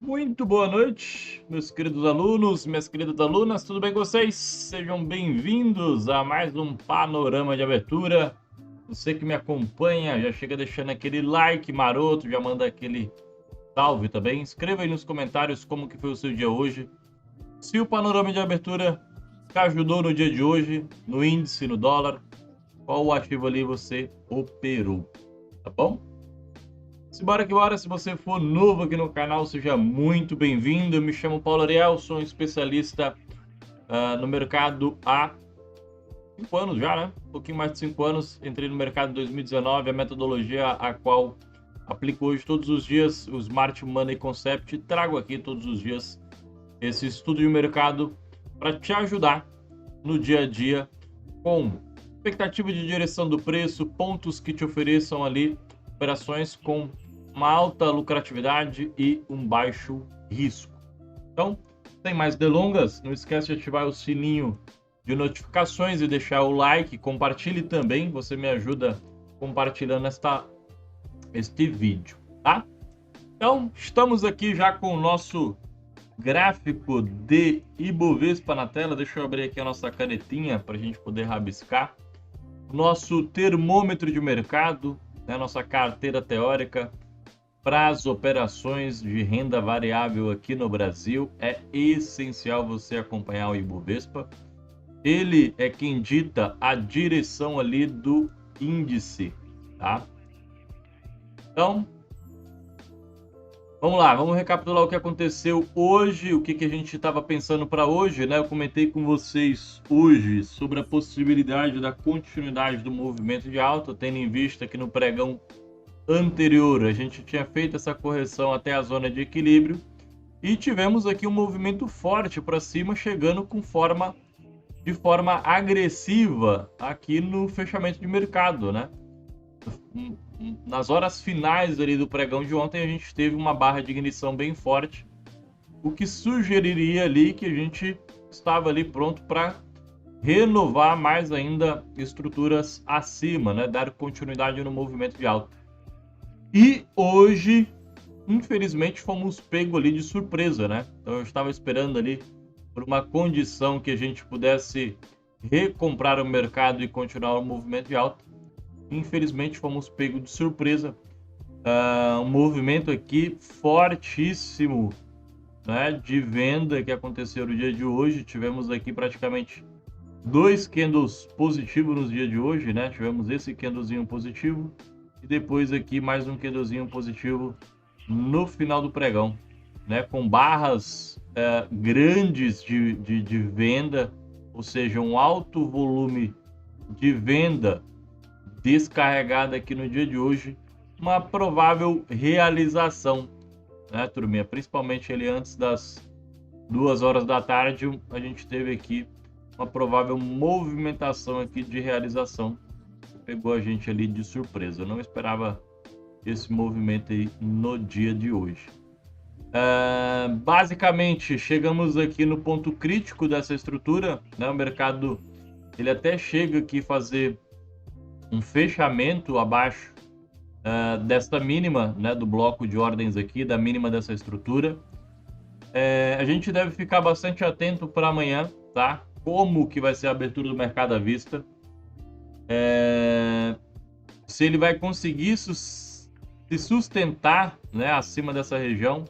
Muito boa noite, meus queridos alunos, minhas queridas alunas, tudo bem com vocês? Sejam bem-vindos a mais um Panorama de Abertura. Você que me acompanha, já chega deixando aquele like maroto, já manda aquele salve também. Escreva aí nos comentários como que foi o seu dia hoje. Se o Panorama de Abertura te ajudou no dia de hoje, no índice, no dólar, qual o ativo ali você operou, tá bom? Simbora que bora, se você for novo aqui no canal, seja muito bem-vindo. Eu me chamo Paulo Ariel, sou um especialista no mercado há 5 anos já, né? Um pouquinho mais de 5 anos. Entrei no mercado em 2019, a metodologia a qual aplico hoje todos os dias, o Smart Money Concept, e trago aqui todos os dias esse estudo de mercado para te ajudar no dia a dia com expectativa de direção do preço, pontos que te ofereçam ali operações com uma alta lucratividade e um baixo risco. Então, sem mais delongas, não esquece de ativar o sininho de notificações e deixar o like, compartilhe também, você me ajuda compartilhando este vídeo, tá? Então, estamos aqui já com o nosso gráfico de Ibovespa na tela. Deixa eu abrir aqui a nossa canetinha para a gente poder rabiscar. Nosso termômetro de mercado, né, nossa carteira teórica para as operações de renda variável aqui no Brasil. É essencial você acompanhar o Ibovespa. Ele é quem dita a direção ali do índice, tá? Então, vamos lá, vamos recapitular o que aconteceu hoje, o que a gente estava pensando para hoje, né? Eu comentei com vocês hoje sobre a possibilidade da continuidade do movimento de alta, tendo em vista que no pregão anterior a gente tinha feito essa correção até a zona de equilíbrio e tivemos aqui um movimento forte para cima, chegando de forma agressiva aqui no fechamento de mercado, né? Nas horas finais ali do pregão de ontem a gente teve uma barra de ignição bem forte, o que sugeriria ali que a gente estava ali pronto para renovar mais ainda estruturas acima, né? Dar continuidade no movimento de alta. E hoje, infelizmente, fomos pego ali de surpresa, né? Então eu estava esperando ali por uma condição que a gente pudesse recomprar o mercado e continuar o movimento de alta. Infelizmente, fomos pego de surpresa. Um movimento aqui fortíssimo, né, de venda que aconteceu no dia de hoje. Tivemos aqui praticamente 2 candles positivos no dia de hoje, né? Tivemos esse candlezinho positivo e depois aqui mais um candlezinho positivo no final do pregão, né? Com barras grandes de venda, ou seja, um alto volume de venda descarregada aqui no dia de hoje, uma provável realização, né, turminha? Principalmente ali antes das 2 horas da tarde, a gente teve aqui uma provável movimentação aqui de realização. Pegou a gente ali de surpresa. Eu não esperava esse movimento aí no dia de hoje. Basicamente, chegamos aqui no ponto crítico dessa estrutura, né? O mercado ele até chega aqui fazer um fechamento abaixo desta mínima, né, do bloco de ordens aqui, da mínima dessa estrutura. A gente deve ficar bastante atento para amanhã, tá? Como que vai ser a abertura do mercado à vista. Se ele vai conseguir se sustentar, né, acima dessa região.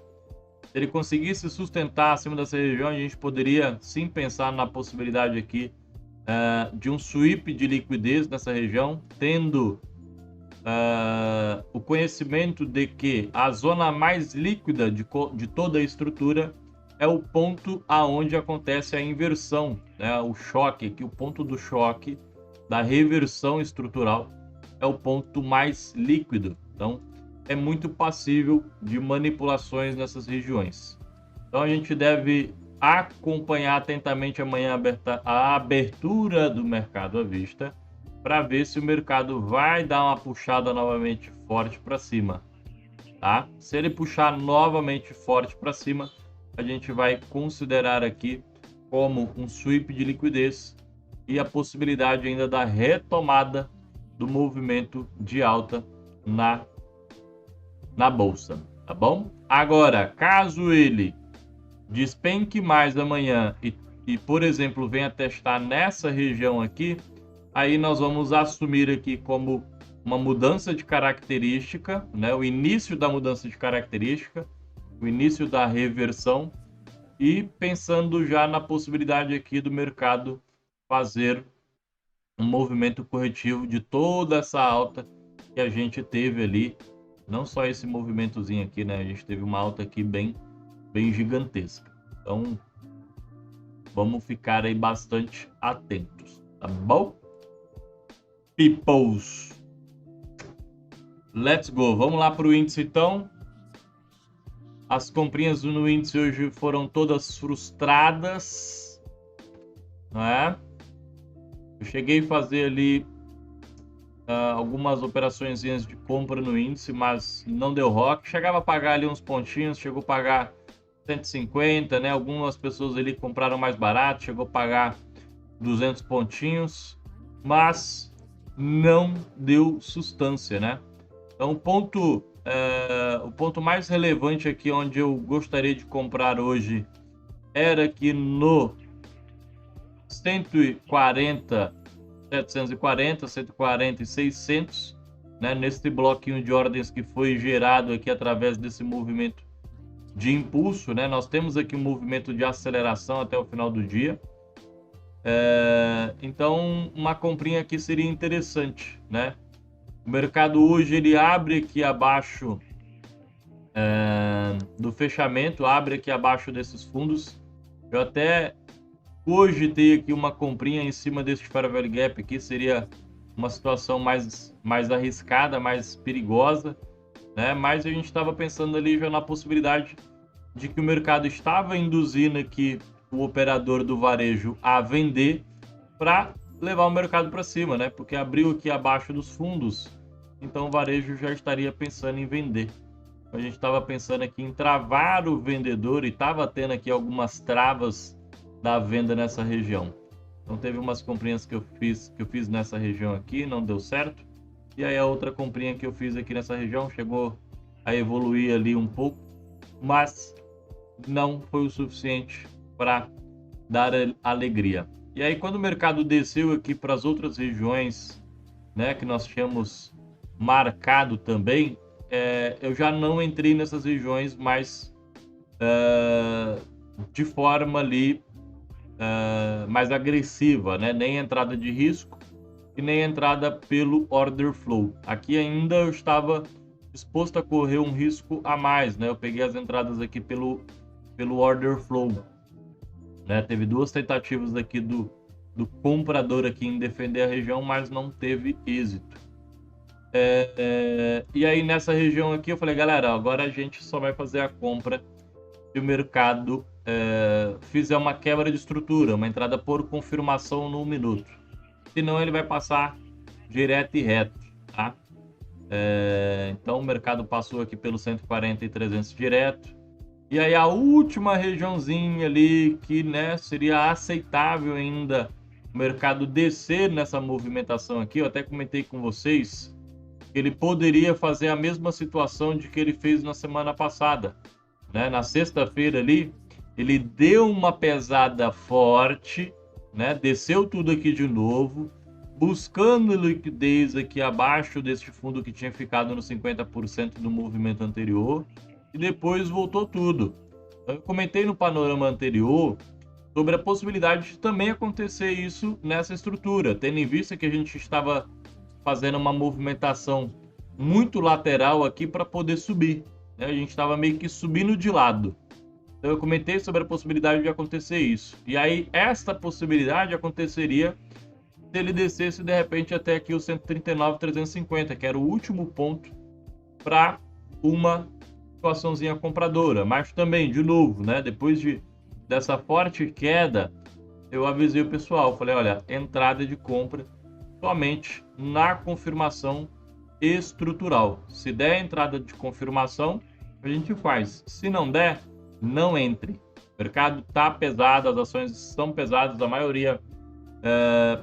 Se ele conseguir se sustentar acima dessa região, a gente poderia sim pensar na possibilidade aqui de um sweep de liquidez nessa região, tendo o conhecimento de que a zona mais líquida de toda a estrutura é o ponto aonde acontece a inversão, né? O choque, que o ponto do choque da reversão estrutural é o ponto mais líquido. Então, é muito passível de manipulações nessas regiões. Então, a gente deve acompanhar atentamente amanhã a abertura do mercado à vista para ver se o mercado vai dar uma puxada novamente forte para cima, tá? Se ele puxar novamente forte para cima, a gente vai considerar aqui como um sweep de liquidez e a possibilidade ainda da retomada do movimento de alta na bolsa, tá bom? Agora, caso ele despenque mais amanhã e, por exemplo, venha testar nessa região aqui, aí nós vamos assumir aqui como uma mudança de característica, né? O início da mudança de característica, o início da reversão, e pensando já na possibilidade aqui do mercado fazer um movimento corretivo de toda essa alta que a gente teve ali. Não só esse movimentozinho aqui, né? A gente teve uma alta aqui bem gigantesca. Então, vamos ficar aí bastante atentos, tá bom? Peoples. Let's go. Vamos lá para o índice, então. As comprinhas no índice hoje foram todas frustradas, não é? Eu cheguei a fazer ali algumas operações de compra no índice, mas não deu rock. Chegava a pagar ali uns pontinhos, chegou a pagar 150, né? Algumas pessoas ali compraram mais barato, chegou a pagar 200 pontinhos, mas não deu substância, né? Então o ponto mais relevante aqui onde eu gostaria de comprar hoje era aqui no 140, 740, 140 e 600, né? Nesse bloquinho de ordens que foi gerado aqui através desse movimento de impulso, né? Nós temos aqui um movimento de aceleração até o final do dia. Então, uma comprinha aqui seria interessante, né? O mercado hoje ele abre aqui abaixo do fechamento, abre aqui abaixo desses fundos. Eu até cogitei aqui uma comprinha em cima desse Fair Value Gap aqui, seria uma situação mais arriscada, mais perigosa, né? Mas a gente estava pensando ali já na possibilidade de que o mercado estava induzindo aqui o operador do varejo a vender para levar o mercado para cima, né? Porque abriu aqui abaixo dos fundos, então o varejo já estaria pensando em vender. A gente estava pensando aqui em travar o vendedor e estava tendo aqui algumas travas da venda nessa região. Então teve umas comprinhas que eu fiz nessa região aqui, não deu certo. E aí a outra comprinha que eu fiz aqui nessa região chegou a evoluir ali um pouco, mas não foi o suficiente para dar alegria. E aí quando o mercado desceu aqui para as outras regiões, né, que nós tínhamos marcado também, eu já não entrei nessas regiões mais de forma ali mais agressiva, né? Nem entrada de risco e nem entrada pelo order flow. Aqui ainda eu estava disposto a correr um risco a mais, né? Eu peguei as entradas aqui pelo order flow, né? Teve duas tentativas aqui do comprador aqui em defender a região, mas não teve êxito. E aí nessa região aqui eu falei, galera, agora a gente só vai fazer a compra se o mercado fizer uma quebra de estrutura, uma entrada por confirmação no 1 minuto. Senão ele vai passar direto e reto, tá? Então o mercado passou aqui pelo 140 e 300 direto. E aí a última regiãozinha ali que, né, seria aceitável ainda o mercado descer nessa movimentação aqui. Eu até comentei com vocês que ele poderia fazer a mesma situação de que ele fez na semana passada, né? Na sexta-feira ali, ele deu uma pesada forte, né? Desceu tudo aqui de novo, buscando liquidez aqui abaixo deste fundo que tinha ficado no 50% do movimento anterior, e depois voltou tudo. Eu comentei no panorama anterior sobre a possibilidade de também acontecer isso nessa estrutura, tendo em vista que a gente estava fazendo uma movimentação muito lateral aqui para poder subir, né? A gente estava meio que subindo de lado. Então eu comentei sobre a possibilidade de acontecer isso. E aí esta possibilidade aconteceria se ele descesse de repente até aqui o 139,350, que era o último ponto para uma situaçãozinha compradora. Mas também, de novo, né, depois dessa forte queda, eu avisei o pessoal, falei, olha, entrada de compra somente na confirmação estrutural. Se der entrada de confirmação, a gente faz. Se não der, não entre. O mercado está pesado, as ações estão pesadas, a maioria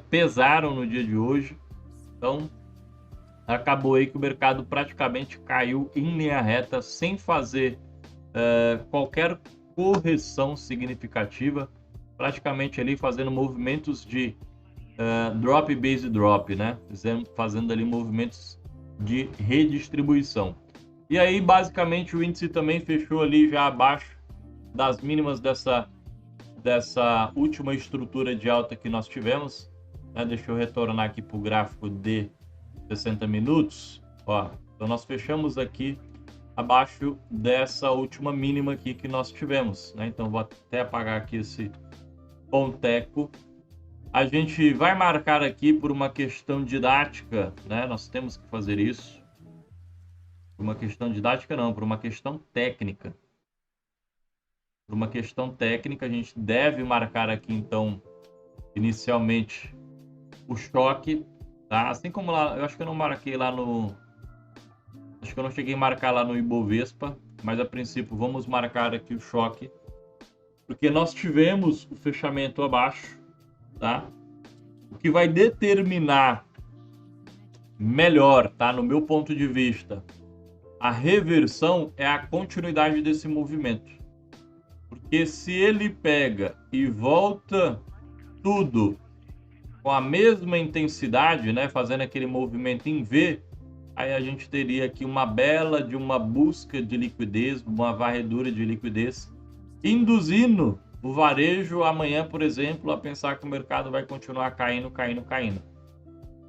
pesaram no dia de hoje. Então, acabou aí que o mercado praticamente caiu em linha reta, sem fazer qualquer correção significativa, praticamente ali fazendo movimentos de drop base drop, né? Fazendo ali movimentos de redistribuição. E aí, basicamente, o índice também fechou ali já abaixo das mínimas dessa última estrutura de alta que nós tivemos. Deixa eu retornar aqui para o gráfico de 60 minutos. Ó, então nós fechamos aqui abaixo dessa última mínima aqui que nós tivemos, né? Então vou até apagar aqui esse ponteco. A gente vai marcar aqui por uma questão didática, né? Nós temos que fazer isso. Por uma questão didática não, por uma questão técnica. Por uma questão técnica, a gente deve marcar aqui, então, inicialmente, o choque, tá? Assim como lá, eu acho que eu não marquei lá no... Acho que eu não cheguei a marcar lá no Ibovespa, mas a princípio vamos marcar aqui o choque, porque nós tivemos o fechamento abaixo, tá? O que vai determinar melhor, tá? No meu ponto de vista, a reversão é a continuidade desse movimento. Porque se ele pega e volta tudo com a mesma intensidade, né, fazendo aquele movimento em V, aí a gente teria aqui uma bela de uma busca de liquidez, uma varredura de liquidez, induzindo o varejo amanhã, por exemplo, a pensar que o mercado vai continuar caindo.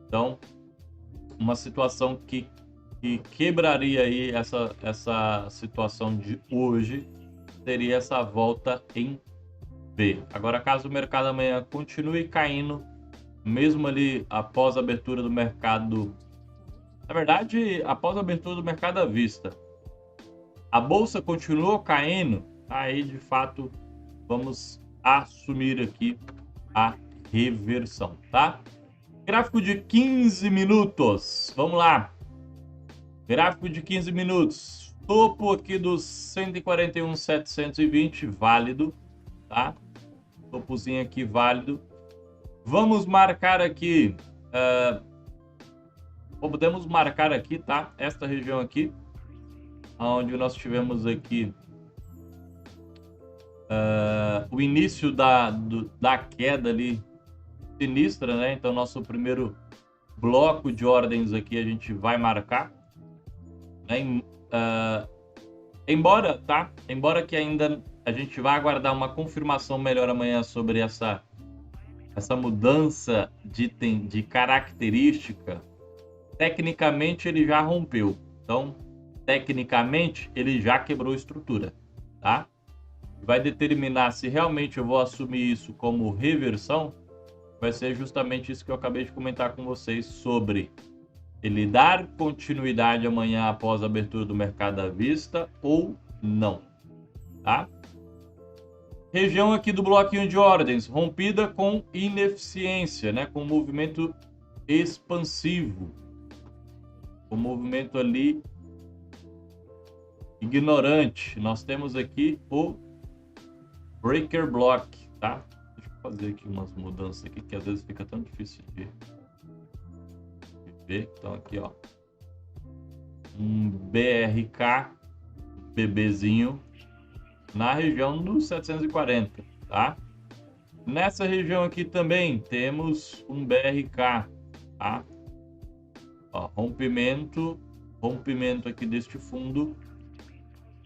Então, uma situação que quebraria aí essa situação de hoje, teria essa volta em V. Agora, caso o mercado amanhã continue caindo, mesmo ali após a abertura do mercado, na verdade, após a abertura do mercado à vista, a bolsa continuou caindo, aí de fato vamos assumir aqui a reversão, tá? Gráfico de 15 minutos, vamos lá. Gráfico de 15 minutos. Topo aqui dos 141.720, válido, tá? Topozinho aqui, válido. Vamos marcar aqui, podemos marcar aqui, tá? Esta região aqui, onde nós tivemos aqui o início da queda ali sinistra, né? Então, nosso primeiro bloco de ordens aqui a gente vai marcar, né? Embora que ainda a gente vá aguardar uma confirmação melhor amanhã sobre essa mudança de característica, tecnicamente ele já rompeu. Então, tecnicamente ele já quebrou a estrutura, tá? Vai determinar se realmente eu vou assumir isso como reversão, vai ser justamente isso que eu acabei de comentar com vocês sobre ele dar continuidade amanhã após a abertura do mercado à vista ou não, tá? Região aqui do bloquinho de ordens, rompida com ineficiência, né? Com movimento expansivo. O movimento ali ignorante. Nós temos aqui o breaker block, tá? Deixa eu fazer aqui umas mudanças aqui, que às vezes fica tão difícil de ver. Então aqui, ó, um BRK bebezinho na região dos 740, tá? Nessa região aqui também temos um BRK, tá? Ó, rompimento aqui deste fundo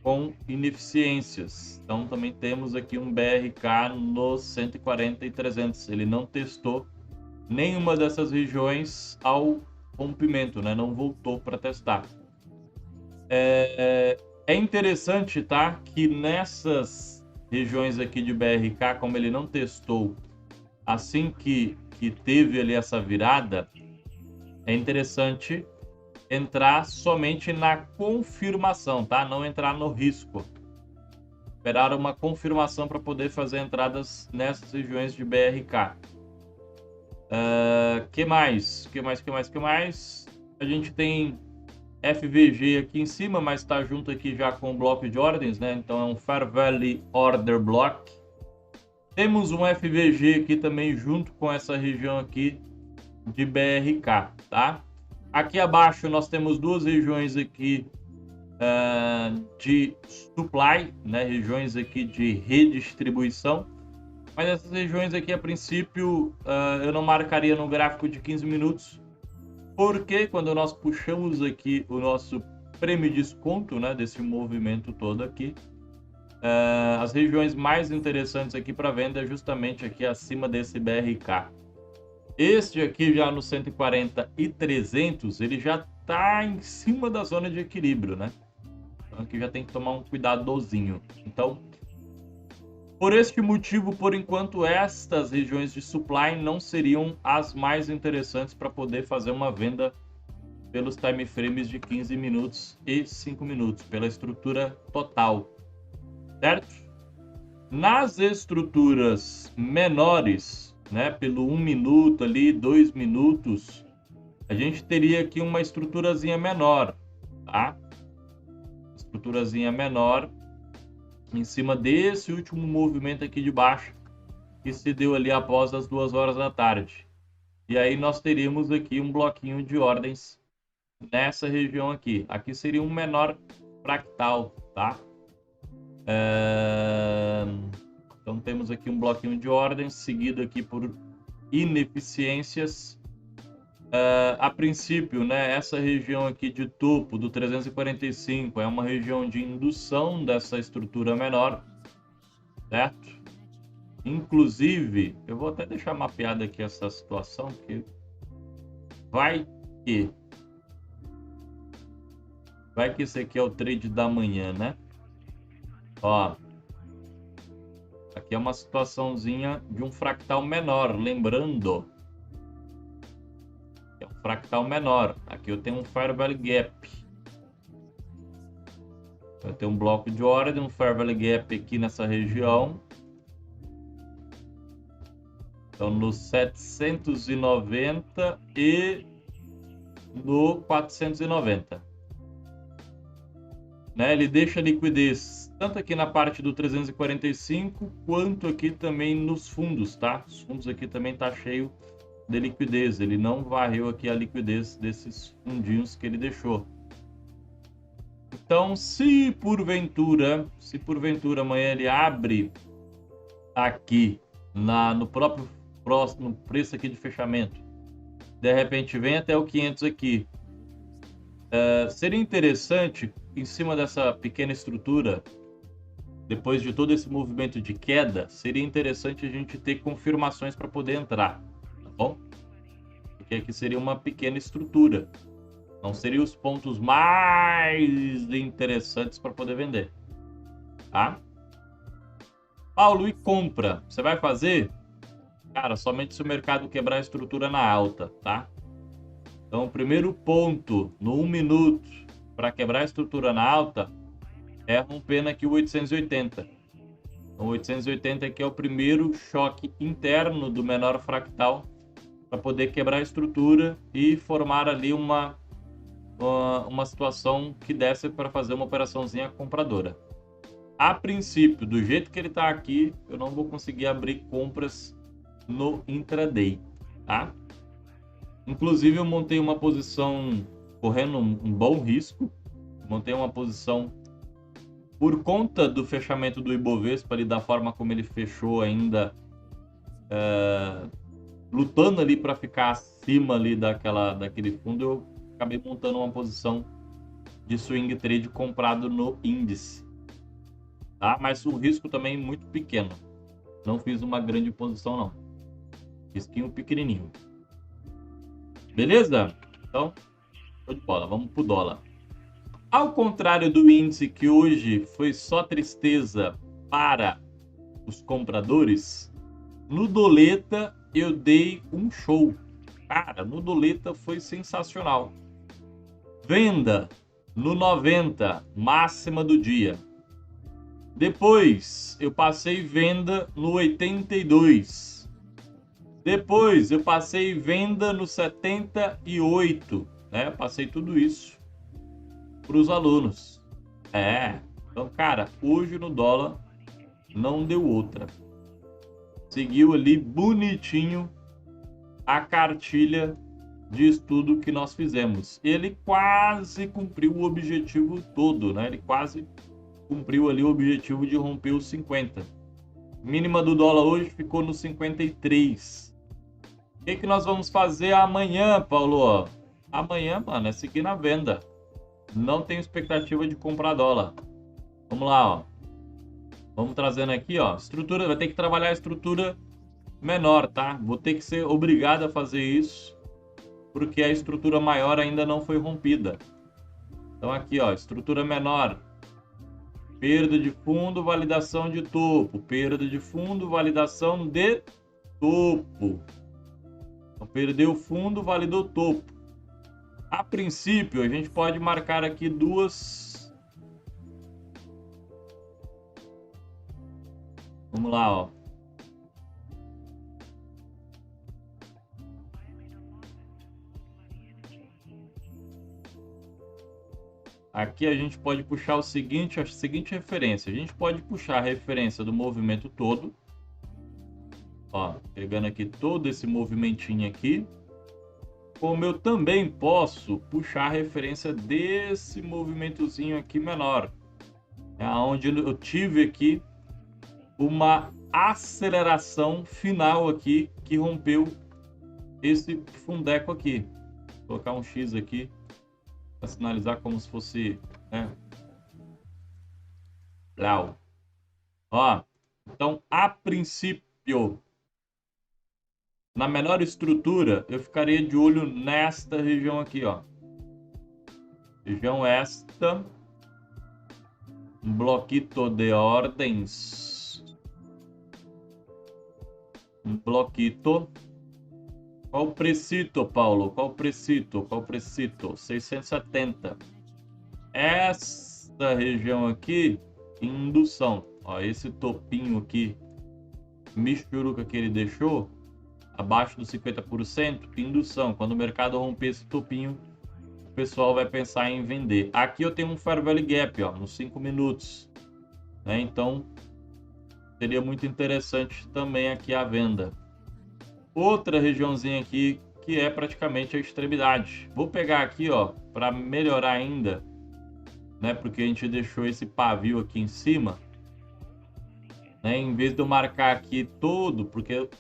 com ineficiências. Então também temos aqui um BRK nos 140 e 300. Ele não testou nenhuma dessas regiões ao rompimento, né? Não voltou para testar. É interessante, tá? Que nessas regiões aqui de BRK, como ele não testou assim que teve ali essa virada, é interessante entrar somente na confirmação, tá? Não entrar no risco. Esperar uma confirmação para poder fazer entradas nessas regiões de BRK. Que mais? A gente tem FVG aqui em cima, mas está junto aqui já com o bloco de ordens, né? Então é um Fair Value Order Block. Temos um FVG aqui também junto com essa região aqui de BRK, tá? Aqui abaixo nós temos duas regiões aqui de supply, né? Regiões aqui de redistribuição. Mas essas regiões aqui, a princípio, eu não marcaria no gráfico de 15 minutos, porque quando nós puxamos aqui o nosso prêmio de desconto, né, desse movimento todo aqui, as regiões mais interessantes aqui para venda é justamente aqui acima desse BRK. Este aqui já no 140 e 300, ele já está em cima da zona de equilíbrio, né? Então aqui já tem que tomar um cuidadozinho. Então, por este motivo, por enquanto, estas regiões de supply não seriam as mais interessantes para poder fazer uma venda pelos time frames de 15 minutos e 5 minutos, pela estrutura total, certo? Nas estruturas menores, né, pelo 1 minuto ali, 2 minutos, a gente teria aqui uma estruturazinha menor, tá? Estruturazinha menor em cima desse último movimento aqui de baixo, que se deu ali após as 2 horas da tarde. E aí nós teríamos aqui um bloquinho de ordens nessa região aqui. Aqui seria um menor fractal, tá? Então temos aqui um bloquinho de ordens, seguido aqui por ineficiências. A princípio, né, essa região aqui de topo do 345 é uma região de indução dessa estrutura menor, certo? Inclusive, eu vou até deixar mapeada aqui essa situação, que vai que esse aqui é o trade da manhã, né? Ó, aqui é uma situaçãozinha de um fractal menor, lembrando, é um fractal menor. Aqui eu tenho um Fair Value Gap. Eu tenho um bloco de ordem, um Fair Value Gap aqui nessa região. Então, no 790 e no 490. Né? Ele deixa liquidez tanto aqui na parte do 345, quanto aqui também nos fundos, tá? Os fundos aqui também tá cheio de liquidez. Ele não varreu aqui a liquidez desses fundinhos que ele deixou. Então, se porventura amanhã ele abre aqui no próprio próximo preço aqui de fechamento, de repente vem até o 500 aqui, seria interessante, em cima dessa pequena estrutura, depois de todo esse movimento de queda, seria interessante a gente ter confirmações para poder entrar, tá bom? Porque aqui seria uma pequena estrutura, não seriam os pontos mais interessantes para poder vender, tá? Paulo, e compra? Você vai fazer? Cara, somente se o mercado quebrar a estrutura na alta, tá? Então, o primeiro ponto no 1 minuto para quebrar a estrutura na alta é rompendo aqui o 880. Então, o 880 aqui é o primeiro choque interno do menor fractal para poder quebrar a estrutura e formar ali uma situação que desse para fazer uma operaçãozinha compradora. A princípio, do jeito que ele está aqui, eu não vou conseguir abrir compras no intraday, tá? Inclusive, eu montei uma posição correndo um bom risco. Montei uma posição por conta do fechamento do Ibovespa, ali, da forma como ele fechou ainda, lutando ali para ficar acima ali daquele fundo. Eu acabei montando uma posição de swing trade comprado no índice, tá? Mas o risco também muito pequeno. Não fiz uma grande posição, não. Risquinho pequenininho. Beleza? Então, show de bola. Vamos pro dólar. Ao contrário do índice, que hoje foi só tristeza para os compradores, no Doleta eu dei um show. Cara, no Doleta foi sensacional. Venda no 90, máxima do dia. Depois eu passei venda no 82. Depois eu passei venda no 78, né? Passei tudo isso para os alunos. Então, cara, hoje no dólar não deu outra. Seguiu ali bonitinho a cartilha de estudo que nós fizemos. Ele quase cumpriu o objetivo todo, né? Ele quase cumpriu ali o objetivo de romper os 50. Mínima do dólar hoje ficou no 53. O que nós vamos fazer amanhã, Paulo? Amanhã, mano, é seguir na venda. Não tenho expectativa de comprar dólar. Vamos lá, ó. Vamos trazendo aqui, ó. Estrutura, vai ter que trabalhar a estrutura menor, tá? Vou ter que ser obrigado a fazer isso, porque a estrutura maior ainda não foi rompida. Então aqui, ó, estrutura menor. Perda de fundo, validação de topo. Perda de fundo, validação de topo. Então, perdeu o fundo, validou o topo. A princípio, a gente pode marcar aqui duas. Vamos lá, ó. Aqui a gente pode puxar a seguinte referência. A gente pode puxar a referência do movimento todo. Ó, pegando aqui todo esse movimentinho aqui. Como eu também posso puxar a referência desse movimentozinho aqui menor. É onde eu tive aqui uma aceleração final aqui que rompeu esse fundeco aqui. Vou colocar um X aqui para sinalizar como se fosse, né? Legal. Ó, então a princípio, na menor estrutura, eu ficaria de olho nesta região aqui, ó. Região esta, um bloquito de ordens, um bloquito. Qual o precito, Paulo? Qual o precito? Qual o precito? 670. Esta região aqui, indução. Ó, esse topinho aqui, michuruca que ele deixou, abaixo dos 50%, indução. Quando o mercado romper esse topinho, o pessoal vai pensar em vender. Aqui eu tenho um Fair Value Gap, ó, nos 5 minutos. Né? Então, seria muito interessante também aqui a venda. Outra regiãozinha aqui que é praticamente a extremidade. Vou pegar aqui, ó, para melhorar ainda, né? Porque a gente deixou esse pavio aqui em cima, né? Em vez de eu marcar aqui todo, porque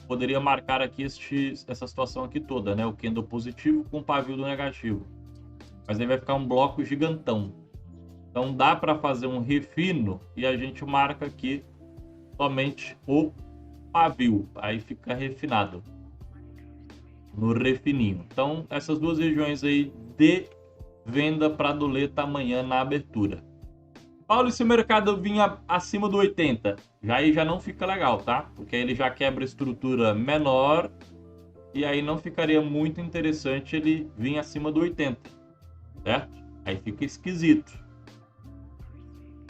poderia marcar aqui essa situação aqui toda, né? O candle positivo com o pavio do negativo. Mas aí vai ficar um bloco gigantão. Então dá para fazer um refino e a gente marca aqui somente o pavio, aí fica refinado no refininho. Então essas duas regiões aí de venda para doleta amanhã na abertura. Paulo, e se o mercado vinha acima do 80? Aí já não fica legal, tá? Porque aí ele já quebra a estrutura menor e aí não ficaria muito interessante ele vir acima do 80, certo? Aí fica esquisito.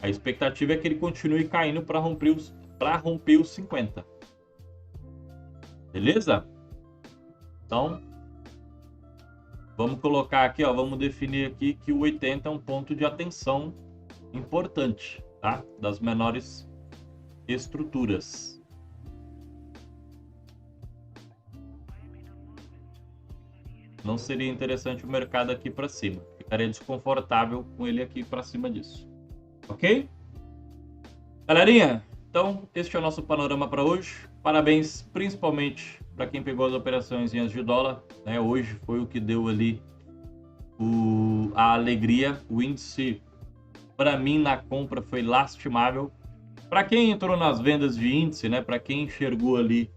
A expectativa é que ele continue caindo para romper os 50. Beleza? Então, vamos colocar aqui, ó, vamos definir aqui que o 80 é um ponto de atenção importante, tá? Das menores estruturas. Não seria interessante o mercado aqui para cima. Ficaria desconfortável com ele aqui para cima disso. Ok? Galerinha, então este é o nosso panorama para hoje. Parabéns principalmente para quem pegou as operações de dólar, né? Hoje foi o que deu ali a alegria. O índice, para mim, na compra foi lastimável. Para quem entrou nas vendas de índice, né? Para quem enxergou ali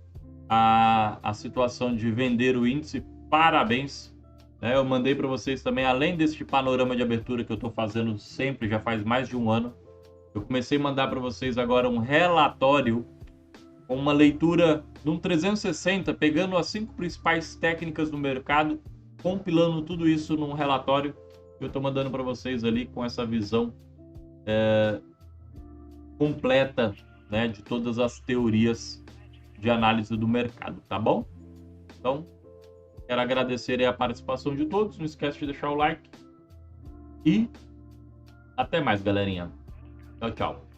a situação de vender o índice, parabéns. Né? Eu mandei para vocês também, além deste panorama de abertura que eu estou fazendo sempre, já faz mais de um ano, eu comecei a mandar para vocês agora um relatório com uma leitura de um 360, pegando as 5 principais técnicas do mercado, compilando tudo isso num relatório que eu estou mandando para vocês ali com essa visão completa, né, de todas as teorias de análise do mercado, tá bom? Então, quero agradecer a participação de todos, não esquece de deixar o like e até mais, galerinha. Tchau, tchau.